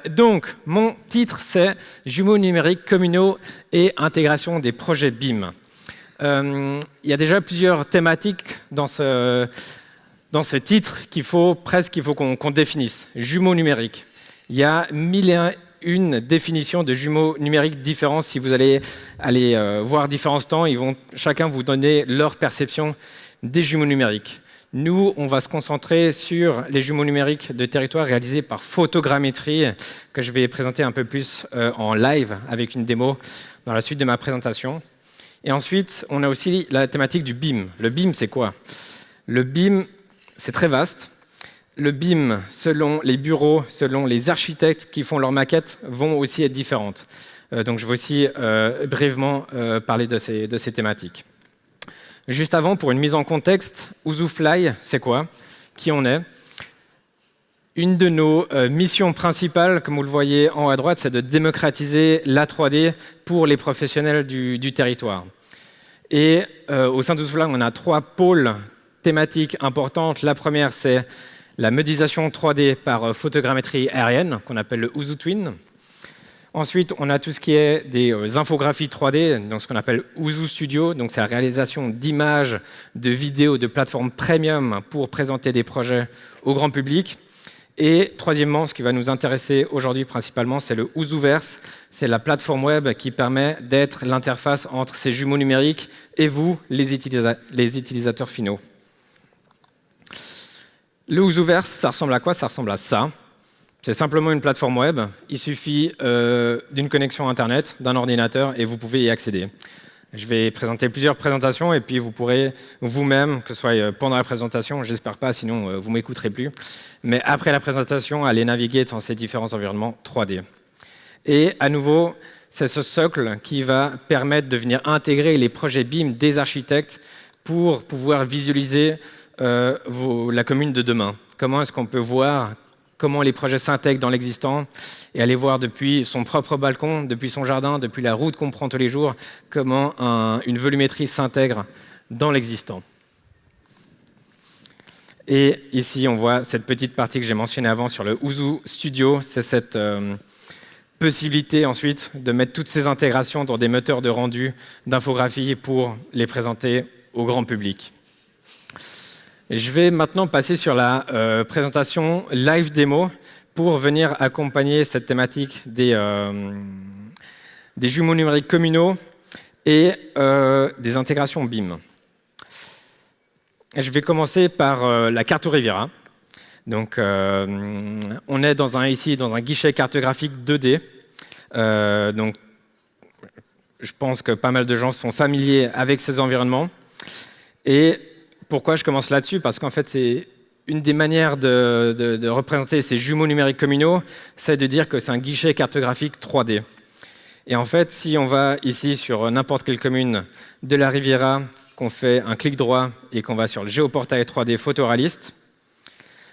Donc, mon titre, c'est Jumeaux numériques communaux et intégration des projets BIM. Il y a déjà plusieurs thématiques dans ce titre qu'il faut qu'on définisse. Jumeaux numériques. Il y a 1001 définitions de jumeaux numériques différents. Si vous allez voir différents stands, ils vont chacun vous donner leur perception des jumeaux numériques. Nous, on va se concentrer sur les jumeaux numériques de territoire réalisés par photogrammétrie, que je vais présenter un peu plus en live avec une démo dans la suite de ma présentation. Et ensuite, on a aussi la thématique du BIM. Le BIM, c'est quoi? Le BIM, c'est très vaste. Le BIM, selon les bureaux, selon les architectes qui font leurs maquettes, vont aussi être différentes. Donc, je vais aussi brièvement parler de ces thématiques. Juste avant, pour une mise en contexte, Ouzofly, c'est quoi? Qui on est? Une de nos missions principales, comme vous le voyez en haut à droite, c'est de démocratiser la 3D pour les professionnels du territoire. Et au sein d'Ouzofly, on a 3 pôles thématiques importantes. La première, c'est la modélisation 3D par photogrammétrie aérienne, qu'on appelle le OuzoTwin. Ensuite, on a tout ce qui est des infographies 3D, donc ce qu'on appelle Ouzou Studio. Donc, c'est la réalisation d'images, de vidéos, de plateformes premium pour présenter des projets au grand public. Et troisièmement, ce qui va nous intéresser aujourd'hui principalement, c'est le Ouzouverse. C'est la plateforme web qui permet d'être l'interface entre ces jumeaux numériques et vous, les utilisateurs finaux. Le Ouzouverse, ça ressemble à quoi? Ça ressemble à ça. C'est simplement une plateforme web. Il suffit d'une connexion Internet, d'un ordinateur, et vous pouvez y accéder. Je vais présenter plusieurs présentations, et puis vous pourrez vous-même, que ce soit pendant la présentation, j'espère pas, sinon vous ne m'écouterez plus, mais après la présentation, aller naviguer dans ces différents environnements 3D. Et à nouveau, c'est ce socle qui va permettre de venir intégrer les projets BIM des architectes pour pouvoir visualiser la commune de demain. Comment est-ce qu'on peut voir comment les projets s'intègrent dans l'existant et aller voir depuis son propre balcon, depuis son jardin, depuis la route qu'on prend tous les jours, comment une volumétrie s'intègre dans l'existant. Et ici, on voit cette petite partie que j'ai mentionnée avant sur le Ouzou Studio. C'est cette possibilité ensuite de mettre toutes ces intégrations dans des moteurs de rendu d'infographie pour les présenter au grand public. Je vais maintenant passer sur la présentation live démo pour venir accompagner cette thématique des jumeaux numériques communaux et des intégrations BIM. Et je vais commencer par la carte Riviera. Donc, on est ici dans un guichet cartographique 2D. Donc, je pense que pas mal de gens sont familiers avec ces environnements. Et pourquoi je commence là-dessus? Parce qu'en fait, c'est une des manières de représenter ces jumeaux numériques communaux, c'est de dire que c'est un guichet cartographique 3D. Et en fait, si on va ici sur n'importe quelle commune de la Riviera, qu'on fait un clic droit et qu'on va sur le géoportail 3D photoréaliste,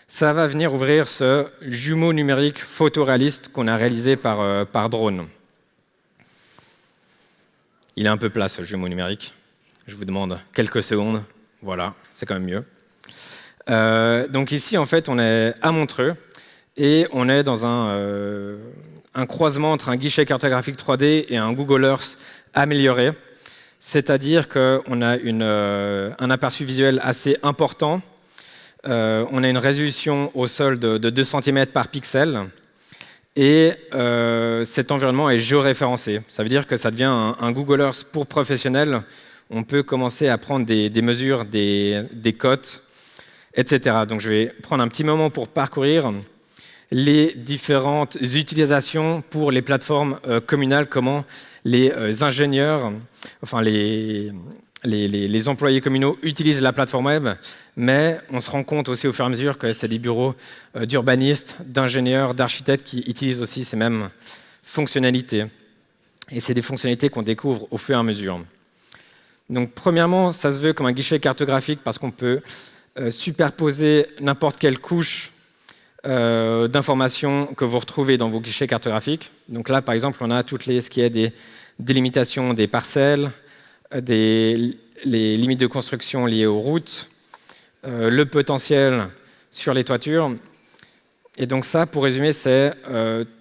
ça va venir ouvrir ce jumeau numérique photoréaliste qu'on a réalisé par drone. Il est un peu plat, ce jumeau numérique. Je vous demande quelques secondes. Voilà, c'est quand même mieux. Donc ici, en fait, on est à Montreux et on est dans un croisement entre un guichet cartographique 3D et un Google Earth amélioré. C'est-à-dire qu'on a un aperçu visuel assez important. On a une résolution au sol de 2 cm par pixel. Et cet environnement est géoréférencé. Ça veut dire que ça devient un Google Earth pour professionnels. On peut commencer à prendre des mesures, des cotes, etc. Donc je vais prendre un petit moment pour parcourir les différentes utilisations pour les plateformes communales, comment les ingénieurs, enfin les employés communaux utilisent la plateforme web, mais on se rend compte aussi au fur et à mesure que c'est des bureaux d'urbanistes, d'ingénieurs, d'architectes qui utilisent aussi ces mêmes fonctionnalités. Et c'est des fonctionnalités qu'on découvre au fur et à mesure. Donc, premièrement, ça se veut comme un guichet cartographique parce qu'on peut superposer n'importe quelle couche d'informations que vous retrouvez dans vos guichets cartographiques. Donc là, par exemple, on a ce qui est des délimitations des parcelles, les limites de construction liées aux routes, le potentiel sur les toitures. Et donc ça, pour résumer, c'est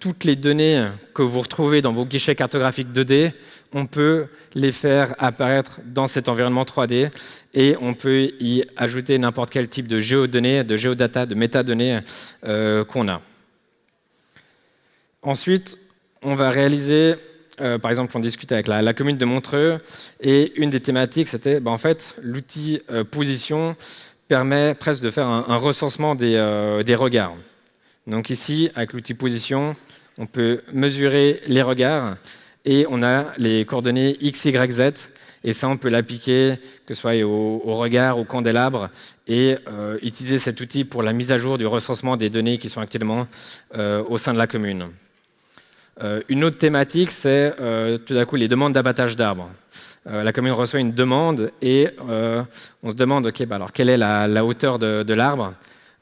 toutes les données que vous retrouvez dans vos guichets cartographiques 2D, on peut les faire apparaître dans cet environnement 3D et on peut y ajouter n'importe quel type de géodonnées, de géodata, de métadonnées qu'on a. Ensuite, on va réaliser, par exemple, on discute avec la commune de Montreux et une des thématiques, c'était en fait, l'outil position permet presque de faire un recensement des regards. Donc ici, avec l'outil position, on peut mesurer les regards et on a les coordonnées X, Y, Z. Et ça, on peut l'appliquer, que ce soit au regard, au candélabre, et utiliser cet outil pour la mise à jour du recensement des données qui sont actuellement au sein de la commune. Une autre thématique, c'est tout d'un coup les demandes d'abattage d'arbres. La commune reçoit une demande et on se demande alors, quelle est la hauteur de l'arbre,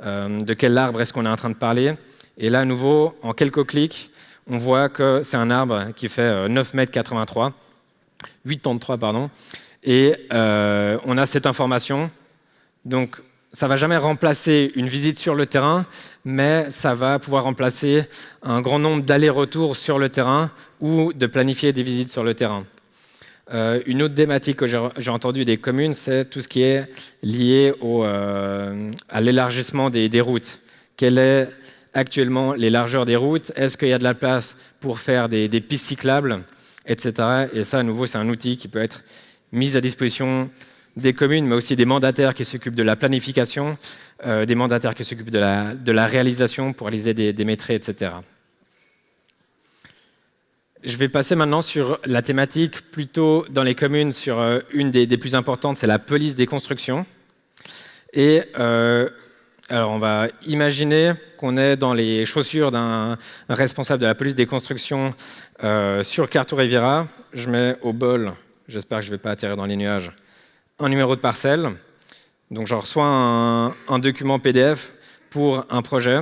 de quel arbre est-ce qu'on est en train de parler. Et là, à nouveau, en quelques clics, on voit que c'est un arbre qui fait 9,83 m, 8,33 pardon, et on a cette information. Donc, ça ne va jamais remplacer une visite sur le terrain, mais ça va pouvoir remplacer un grand nombre d'allers-retours sur le terrain ou de planifier des visites sur le terrain. Une autre thématique que j'ai entendue des communes, c'est tout ce qui est lié à l'élargissement des routes. Quelle est actuellement les largeurs des routes? Est-ce qu'il y a de la place pour faire des pistes cyclables, etc. Et ça, à nouveau, c'est un outil qui peut être mis à disposition des communes, mais aussi des mandataires qui s'occupent de la planification, des mandataires qui s'occupent de la réalisation pour réaliser des métrés, etc. Je vais passer maintenant sur la thématique plutôt dans les communes, sur une des plus importantes, c'est la police des constructions. Et alors on va imaginer qu'on est dans les chaussures d'un responsable de la police des constructions sur Carto Riviera. Je mets au bol, j'espère que je ne vais pas atterrir dans les nuages, un numéro de parcelle. Donc j'en reçois un document PDF pour un projet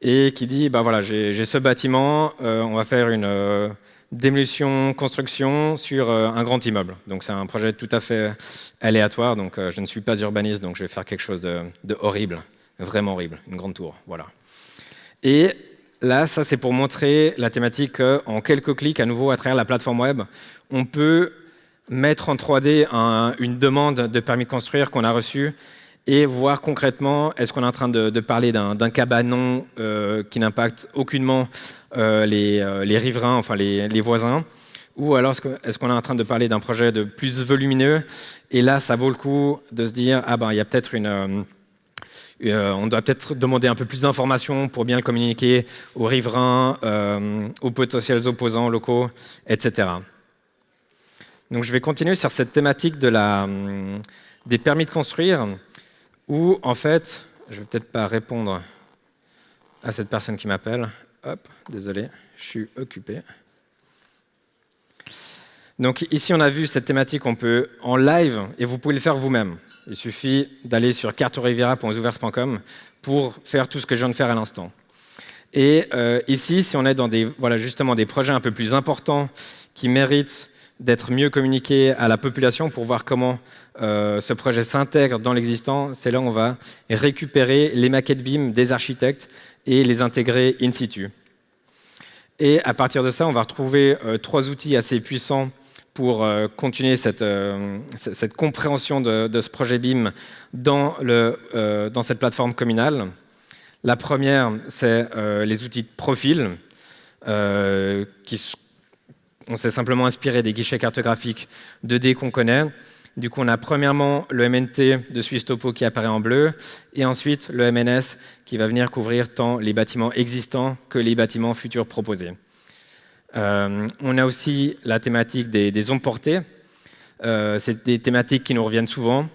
et qui dit, voilà, j'ai ce bâtiment, on va faire une démolition, construction sur un grand immeuble. Donc c'est un projet tout à fait aléatoire, donc je ne suis pas urbaniste, donc je vais faire quelque chose de horrible, vraiment horrible, une grande tour, voilà. Et là, ça c'est pour montrer la thématique en quelques clics, à nouveau à travers la plateforme web, on peut mettre en 3D une demande de permis de construire qu'on a reçue et voir concrètement, est-ce qu'on est en train de parler d'un cabanon qui n'impacte aucunement les riverains, enfin les voisins, ou alors est-ce qu'on est en train de parler d'un projet de plus volumineux. Et là, ça vaut le coup de se dire, il y a peut-être on doit peut-être demander un peu plus d'informations pour bien le communiquer aux riverains, aux potentiels opposants locaux, etc. Donc je vais continuer sur cette thématique des permis de construire, où en fait, je ne vais peut-être pas répondre à cette personne qui m'appelle. Hop, désolé, je suis occupé. Donc ici, on a vu cette thématique, on peut en live, et vous pouvez le faire vous-même. Il suffit d'aller sur cartoriviera.ouvers.com pour faire tout ce que je viens de faire à l'instant. Et ici, si on est dans justement des projets un peu plus importants qui méritent d'être mieux communiqué à la population pour voir comment ce projet s'intègre dans l'existant, c'est là où on va récupérer les maquettes BIM des architectes et les intégrer in situ. Et à partir de ça, on va retrouver 3 outils assez puissants pour continuer cette compréhension de ce projet BIM dans cette plateforme communale. La première, c'est les outils de profil on s'est simplement inspiré des guichets cartographiques 2D qu'on connaît. Du coup, on a premièrement le MNT de Suisse Topo qui apparaît en bleu, et ensuite le MNS qui va venir couvrir tant les bâtiments existants que les bâtiments futurs proposés. On a aussi la thématique des ondes portées. C'est des thématiques qui nous reviennent souvent.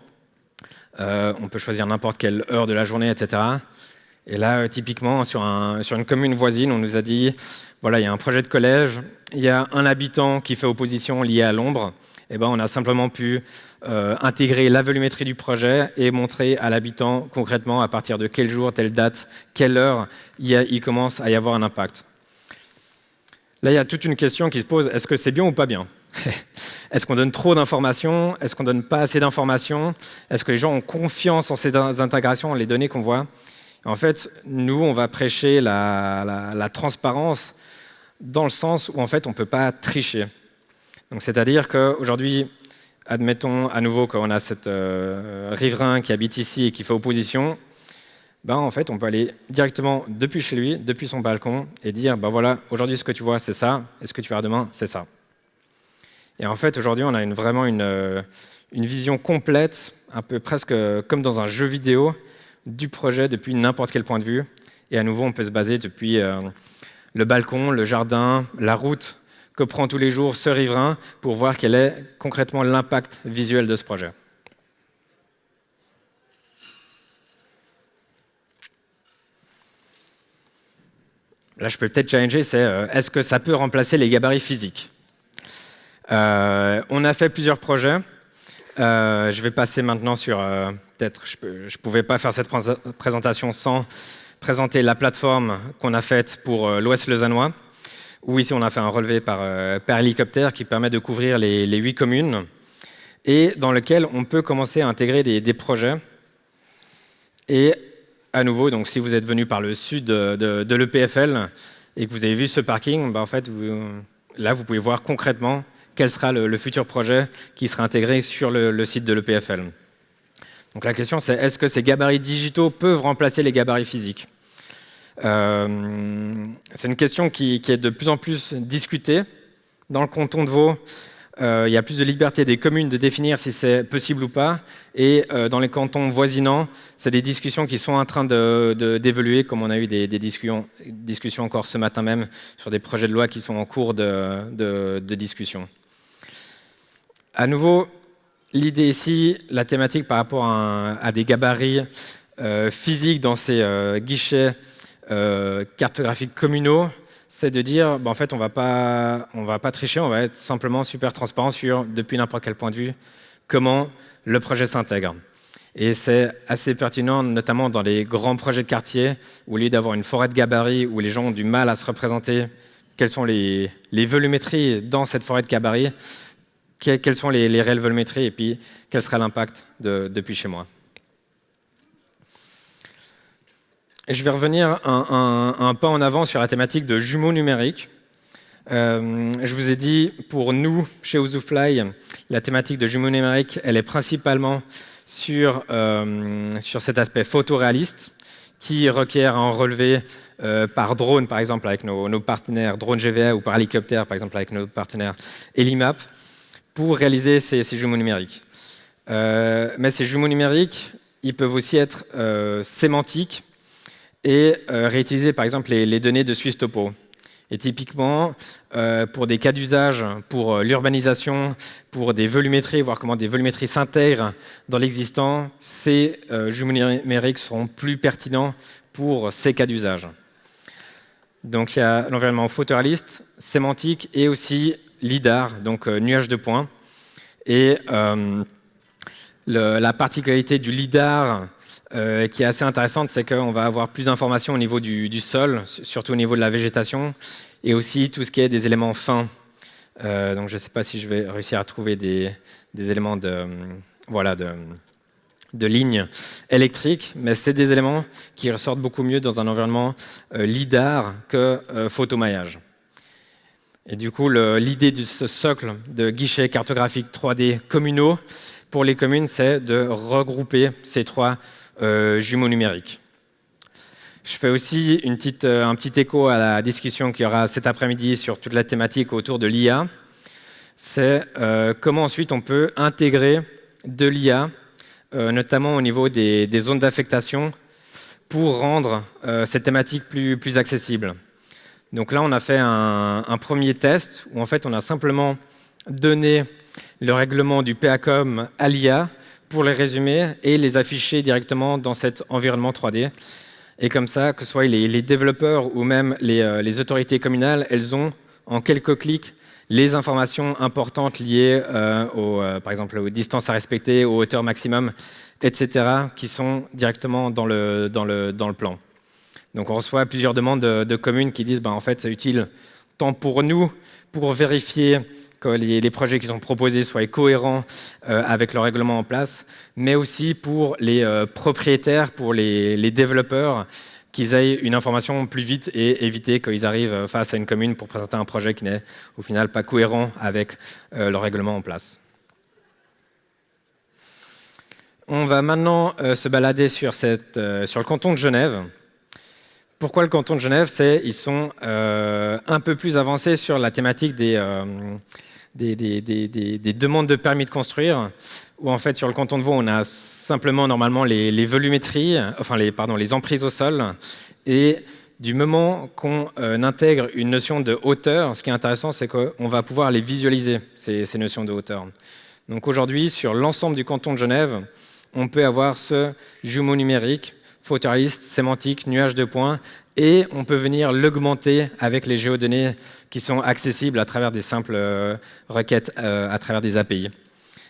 On peut choisir n'importe quelle heure de la journée, etc. Et là, typiquement, sur une commune voisine, on nous a dit, voilà, il y a un projet de collège, il y a un habitant qui fait opposition lié à l'ombre. Et on a simplement pu intégrer la volumétrie du projet et montrer à l'habitant concrètement à partir de quel jour, telle date, quelle heure il commence à y avoir un impact. Là, il y a toute une question qui se pose, est-ce que c'est bien ou pas bien? Est-ce qu'on donne trop d'informations? Est-ce qu'on donne pas assez d'informations? Est-ce que les gens ont confiance en ces intégrations, en les données qu'on voit? En fait, nous, on va prêcher la transparence dans le sens où en fait, on ne peut pas tricher. Donc, c'est-à-dire qu'aujourd'hui, admettons à nouveau qu'on a cette riverain qui habite ici et qui fait opposition, ben, en fait, on peut aller directement depuis chez lui, depuis son balcon, et dire ben voilà, aujourd'hui, ce que tu vois, c'est ça, et ce que tu verras demain, c'est ça. Et en fait, aujourd'hui, on a vraiment une vision complète, un peu presque comme dans un jeu vidéo, du projet depuis n'importe quel point de vue. Et à nouveau, on peut se baser depuis le balcon, le jardin, la route que prend tous les jours ce riverain pour voir quel est concrètement l'impact visuel de ce projet. Là, je peux peut-être challenger, c'est est-ce que ça peut remplacer les gabarits physiques? On a fait plusieurs projets. Je vais passer maintenant sur... peut-être, je ne pouvais pas faire cette présentation sans présenter la plateforme qu'on a faite pour l'Ouest lausannois, où ici on a fait un relevé par hélicoptère qui permet de couvrir les 8 communes et dans lequel on peut commencer à intégrer des projets. Et à nouveau, donc, si vous êtes venu par le sud de l'EPFL et que vous avez vu ce parking, en fait, là vous pouvez voir concrètement quel sera le futur projet qui sera intégré sur le site de l'EPFL. Donc la question c'est, est-ce que ces gabarits digitaux peuvent remplacer les gabarits physiques? C'est une question qui est de plus en plus discutée. Dans le canton de Vaud, il y a plus de liberté des communes de définir si c'est possible ou pas. Et dans les cantons voisinants, c'est des discussions qui sont en train d'évoluer, comme on a eu des discussions encore ce matin même sur des projets de loi qui sont en cours de discussion. À nouveau, l'idée ici, la thématique par rapport à des gabarits physiques dans ces guichets cartographiques communaux, c'est de dire, en fait, on va pas tricher, on va être simplement super transparent sur, depuis n'importe quel point de vue, comment le projet s'intègre. Et c'est assez pertinent, notamment dans les grands projets de quartier, où au lieu d'avoir une forêt de gabarits, où les gens ont du mal à se représenter quelles sont les volumétries dans cette forêt de gabarits, quelles sont les réelles volumétries, et puis quel sera l'impact depuis chez moi. Je vais revenir un pas en avant sur la thématique de jumeaux numériques. Je vous ai dit, pour nous, chez Ouzofly, la thématique de jumeaux numériques, elle est principalement sur cet aspect photoréaliste qui requiert un relevé par drone, par exemple, avec nos partenaires Drone GVA ou par hélicoptère, par exemple, avec nos partenaires Elimap, pour réaliser ces jumeaux numériques. Mais ces jumeaux numériques, ils peuvent aussi être sémantiques et réutiliser par exemple les données de Suisse Topo. Et typiquement, pour des cas d'usage, pour l'urbanisation, pour des volumétries, voir comment des volumétries s'intègrent dans l'existant, ces jumeaux numériques seront plus pertinents pour ces cas d'usage. Donc il y a l'environnement photoréaliste, sémantique et aussi LIDAR, donc nuage de points. Et la particularité du LIDAR qui est assez intéressante, c'est qu'on va avoir plus d'informations au niveau du sol, surtout au niveau de la végétation, et aussi tout ce qui est des éléments fins. Donc je ne sais pas si je vais réussir à trouver des éléments de lignes électriques, mais c'est des éléments qui ressortent beaucoup mieux dans un environnement LIDAR que photomaillage. Et du coup, l'idée de ce socle de guichets cartographiques 3D communaux pour les communes, c'est de regrouper ces trois jumeaux numériques. Je fais aussi un petit écho à la discussion qu'il y aura cet après-midi sur toute la thématique autour de l'IA. C'est comment ensuite on peut intégrer de l'IA, notamment au niveau des zones d'affectation, pour rendre cette thématique plus accessible. Donc là, on a fait un premier test où en fait, on a simplement donné le règlement du PACOM à l'IA pour les résumer et les afficher directement dans cet environnement 3D. Et comme ça, que ce soit les développeurs ou même les autorités communales, elles ont en quelques clics les informations importantes liées par exemple aux distances à respecter, aux hauteurs maximum, etc., qui sont directement dans le plan. Donc on reçoit plusieurs demandes de communes qui disent en fait c'est utile tant pour nous pour vérifier que les projets qui sont proposés soient cohérents avec le règlement en place, mais aussi pour les propriétaires, pour les développeurs, qu'ils aient une information plus vite et éviter qu'ils arrivent face à une commune pour présenter un projet qui n'est au final pas cohérent avec le règlement en place. On va maintenant se balader sur le canton de Genève. Pourquoi le canton de Genève? Ils sont un peu plus avancés sur la thématique des demandes de permis de construire, où en fait sur le canton de Vaud, on a simplement normalement les volumétries, enfin les emprises au sol, et du moment qu'on intègre une notion de hauteur, ce qui est intéressant, c'est qu'on va pouvoir les visualiser, ces notions de hauteur. Donc aujourd'hui, sur l'ensemble du canton de Genève, on peut avoir ce jumeau numérique, photoréaliste, sémantique, nuage de points, et on peut venir l'augmenter avec les géodonnées qui sont accessibles à travers des simples requêtes, à travers des API.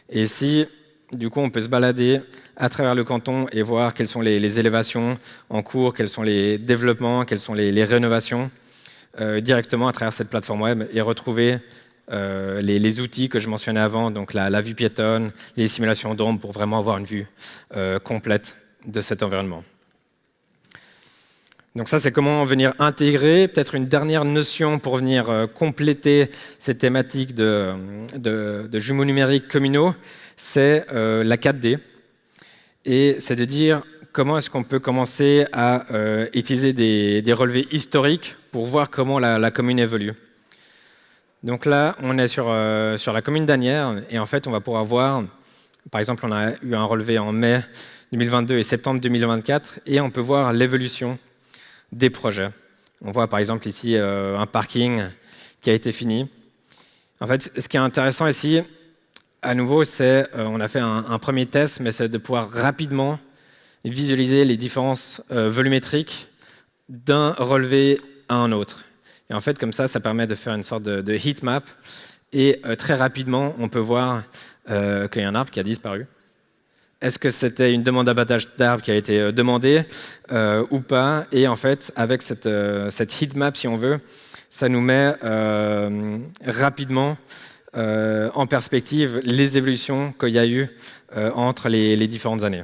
Et ici, du coup, on peut se balader à travers le canton et voir quelles sont les élévations en cours, quels sont les développements, quelles sont les rénovations, directement à travers cette plateforme web et retrouver les outils que je mentionnais avant, donc la vue piétonne, les simulations d'ombre pour vraiment avoir une vue complète de cet environnement. Donc ça, c'est comment venir intégrer. Peut-être une dernière notion pour venir compléter cette thématique de jumeaux numériques communaux, c'est la 4D. Et c'est de dire comment est-ce qu'on peut commencer à utiliser des relevés historiques pour voir comment la commune évolue. Donc là, on est sur la commune d'Asnières, et en fait, on va pouvoir voir, par exemple, on a eu un relevé en mai 2022 et septembre 2024, et on peut voir l'évolution des projets. On voit par exemple ici un parking qui a été fini. En fait, ce qui est intéressant ici, à nouveau, c'est on a fait un premier test, mais c'est de pouvoir rapidement visualiser les différences volumétriques d'un relevé à un autre. Et en fait, comme ça permet de faire une sorte de heat map. Et très rapidement, on peut voir qu'il y a un arbre qui a disparu. Est-ce que c'était une demande d'abattage d'arbres qui a été demandée ou pas? Et en fait, avec cette heat map, si on veut, ça nous met rapidement en perspective les évolutions qu'il y a eu entre les différentes années.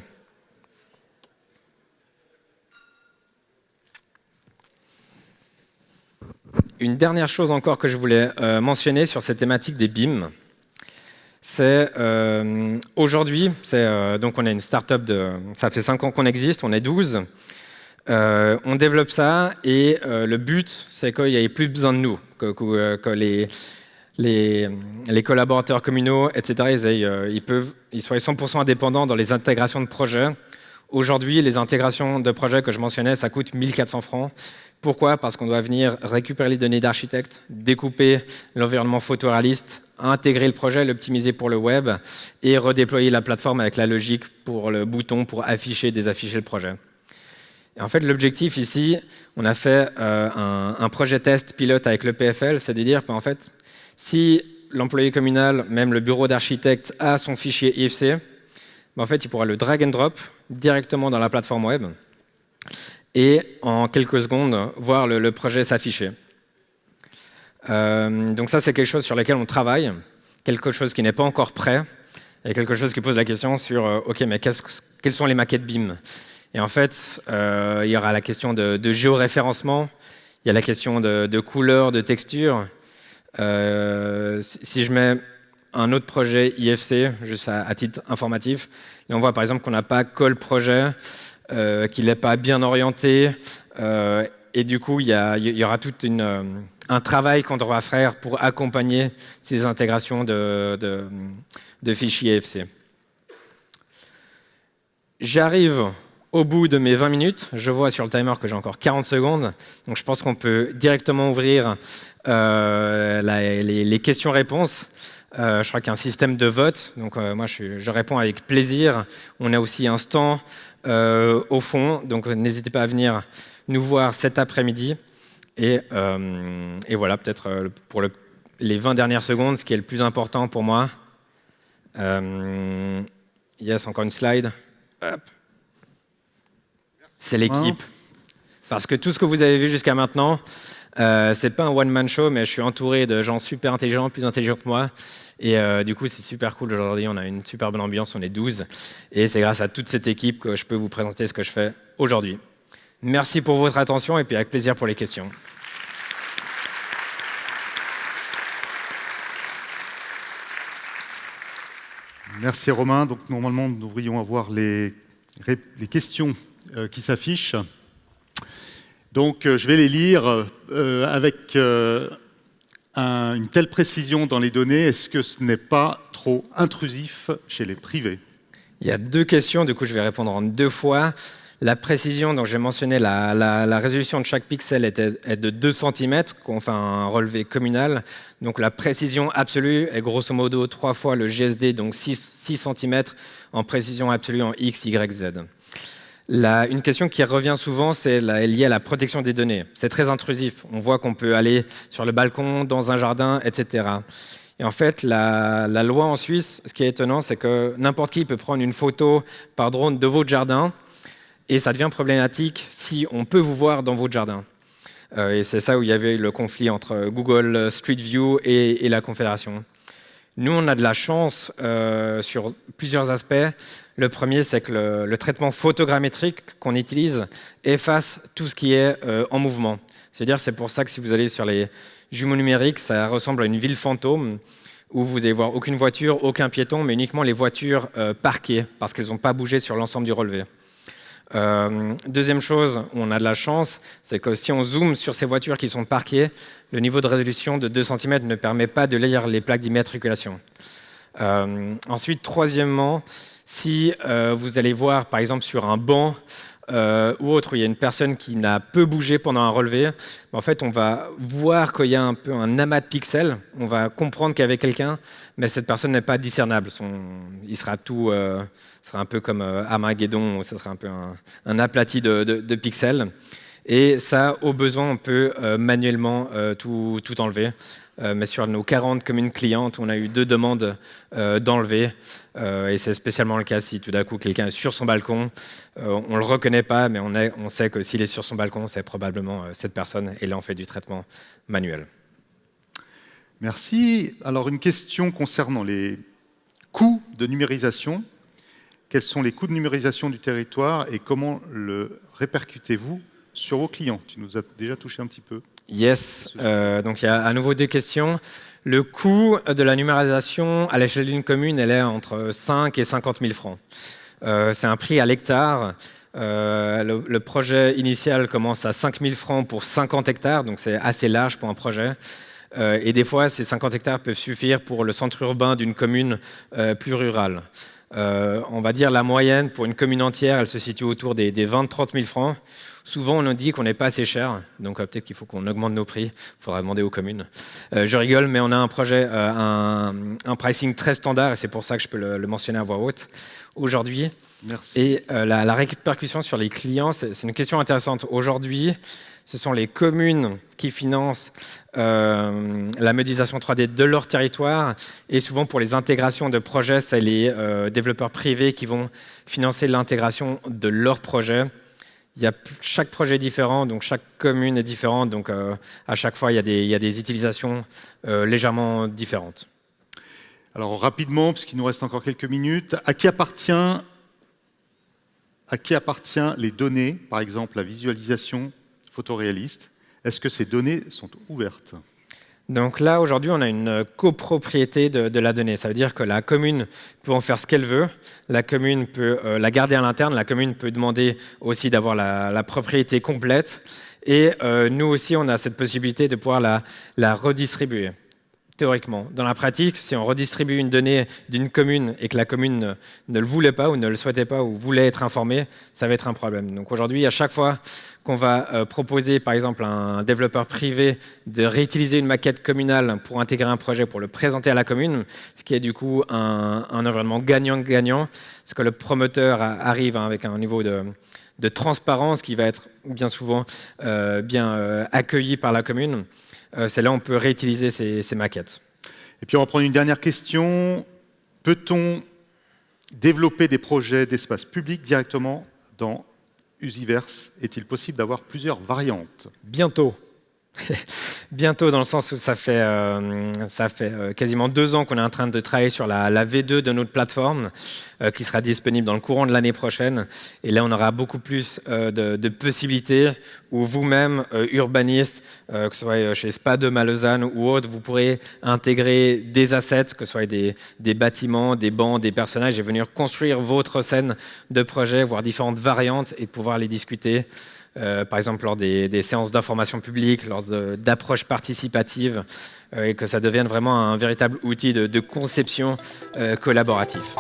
Une dernière chose encore que je voulais mentionner sur cette thématique des BIM, c'est aujourd'hui, donc on est une start-up, ça fait 5 ans qu'on existe, on est 12, on développe ça et le but, c'est qu'il n'y ait plus besoin de nous, que les collaborateurs communaux, etc., ils soient 100% indépendants dans les intégrations de projets. Aujourd'hui, les intégrations de projets que je mentionnais, ça coûte 1 400 francs. Pourquoi? Parce qu'on doit venir récupérer les données d'architecte, découper l'environnement photoréaliste, intégrer le projet, l'optimiser pour le web et redéployer la plateforme avec la logique pour le bouton pour afficher, désafficher le projet. Et en fait, l'objectif ici, on a fait un projet test pilote avec le PFL, c'est de dire en fait, si l'employé communal, même le bureau d'architecte, a son fichier IFC, en fait, il pourra le drag and drop directement dans la plateforme web et en quelques secondes, voir le projet s'afficher. Donc ça, c'est quelque chose sur lequel on travaille, quelque chose qui n'est pas encore prêt, et quelque chose qui pose la question sur OK, mais quelles sont les maquettes BIM? Et en fait, il y aura la question de géoréférencement, il y a la question de couleur, de texture. Si je mets un autre projet IFC, juste à titre informatif, et on voit par exemple qu'on n'a pas call projet, qu'il n'est pas bien orienté, et du coup, il y aura tout un travail qu'on devra faire pour accompagner ces intégrations de fichiers IFC. J'arrive au bout de mes 20 minutes. Je vois sur le timer que j'ai encore 40 secondes. Donc je pense qu'on peut directement ouvrir les questions-réponses. Je crois qu'il y a un système de vote. Donc moi, je réponds avec plaisir. On a aussi un stand au fond. Donc n'hésitez pas à venir nous voir cet après-midi. Et voilà, peut-être pour les 20 dernières secondes, ce qui est le plus important pour moi. Yes, encore une slide. Hop. C'est l'équipe. Parce que tout ce que vous avez vu jusqu'à maintenant, C'est pas un one-man show, mais je suis entouré de gens super intelligents, plus intelligents que moi. Et du coup, c'est super cool aujourd'hui. On a une super bonne ambiance, on est 12. Et c'est grâce à toute cette équipe que je peux vous présenter ce que je fais aujourd'hui. Merci pour votre attention et puis avec plaisir pour les questions. Merci Romain. Donc normalement, nous devrions avoir les questions qui s'affichent. Donc je vais les lire avec une telle précision dans les données. Est-ce que ce n'est pas trop intrusif chez les privés? Il y a 2 questions, du coup je vais répondre en 2 fois. La précision, dont j'ai mentionné, la résolution de chaque pixel est de 2 cm, qu'on fait un relevé communal. Donc la précision absolue est grosso modo 3 fois le GSD, donc 6 cm en précision absolue en X, Y, Z. Une question qui revient souvent, c'est liée à la protection des données. C'est très intrusif. On voit qu'on peut aller sur le balcon, dans un jardin, etc. Et en fait, la loi en Suisse, ce qui est étonnant, c'est que n'importe qui peut prendre une photo par drone de votre jardin et ça devient problématique si on peut vous voir dans votre jardin. Et c'est ça où il y avait le conflit entre Google Street View et la Confédération. Nous, on a de la chance sur plusieurs aspects. Le premier, c'est que le traitement photogrammétrique qu'on utilise efface tout ce qui est en mouvement. C'est-à-dire, c'est pour ça que si vous allez sur les jumeaux numériques, ça ressemble à une ville fantôme où vous allez voir aucune voiture, aucun piéton, mais uniquement les voitures parquées parce qu'elles n'ont pas bougé sur l'ensemble du relevé. Deuxième chose, où on a de la chance, c'est que si on zoome sur ces voitures qui sont parquées, le niveau de résolution de 2 cm ne permet pas de lire les plaques d'immatriculation. Ensuite, troisièmement, si vous allez voir par exemple sur un banc ou autre où il y a une personne qui n'a peu bougé pendant un relevé, en fait on va voir qu'il y a un peu un amas de pixels, on va comprendre qu'il y avait quelqu'un, mais cette personne n'est pas discernable. Il sera tout, sera un peu comme Armageddon, ça sera un peu un aplati de pixels. Et ça, au besoin, on peut manuellement tout enlever. Mais sur nos 40 communes clientes, on a eu 2 demandes d'enlever. Et c'est spécialement le cas si tout d'un coup quelqu'un est sur son balcon. On ne le reconnaît pas, mais on sait que s'il est sur son balcon, c'est probablement cette personne. Et là, on fait du traitement manuel. Merci. Alors, une question concernant les coûts de numérisation. Quels sont les coûts de numérisation du territoire et comment le répercutez-vous sur vos clients? Tu nous as déjà touché un petit peu. Yes, donc il y a à nouveau 2 questions. Le coût de la numérisation à l'échelle d'une commune, elle est entre 5 et 50 000 francs. C'est un prix à l'hectare. Le projet initial commence à 5 000 francs pour 50 hectares, donc c'est assez large pour un projet. Et des fois, ces 50 hectares peuvent suffire pour le centre urbain d'une commune plus rurale. On va dire la moyenne pour une commune entière, elle se situe autour des 20-30 000 francs. Souvent, on nous dit qu'on n'est pas assez cher, donc peut-être qu'il faut qu'on augmente nos prix. Il faudra demander aux communes. Je rigole, mais on a un projet, un pricing très standard, et c'est pour ça que je peux le mentionner à voix haute aujourd'hui. Merci. Et la répercussion sur les clients, c'est une question intéressante. Aujourd'hui, ce sont les communes qui financent la modélisation 3D de leur territoire. Et souvent, pour les intégrations de projets, c'est les développeurs privés qui vont financer l'intégration de leur projet. Chaque projet est différent, donc chaque commune est différente. Donc à chaque fois, il y a des utilisations légèrement différentes. Alors rapidement, puisqu'il nous reste encore quelques minutes, à qui appartient les données, par exemple la visualisation photoréaliste? Est-ce que ces données sont ouvertes? Donc là, aujourd'hui, on a une copropriété de la donnée. Ça veut dire que la commune peut en faire ce qu'elle veut. La commune peut la garder à l'interne. La commune peut demander aussi d'avoir la propriété complète. Et nous aussi, on a cette possibilité de pouvoir la redistribuer. Théoriquement. Dans la pratique, si on redistribue une donnée d'une commune et que la commune ne le voulait pas ou ne le souhaitait pas ou voulait être informée, ça va être un problème. Donc aujourd'hui, à chaque fois qu'on va proposer, par exemple, à un développeur privé de réutiliser une maquette communale pour intégrer un projet, pour le présenter à la commune, ce qui est du coup un environnement gagnant-gagnant, parce que le promoteur arrive avec un niveau de transparence qui va être bien souvent bien accueilli par la commune. C'est là où on peut réutiliser ces maquettes. Et puis on va prendre une dernière question. Peut-on développer des projets d'espace public directement dans Usiverse? Est-il possible d'avoir plusieurs variantes? Bientôt. Bientôt, dans le sens où ça fait quasiment 2 ans qu'on est en train de travailler sur la V2 de notre plateforme, qui sera disponible dans le courant de l'année prochaine. Et là, on aura beaucoup plus de possibilités où vous-même, urbaniste, que ce soit chez Spa de Malezanne ou autre, vous pourrez intégrer des assets, que ce soit des bâtiments, des bancs, des personnages, et venir construire votre scène de projet, voir différentes variantes et de pouvoir les discuter. Par exemple lors des séances d'information publique, lors d'approches participatives, et que ça devienne vraiment un véritable outil de conception collaboratif.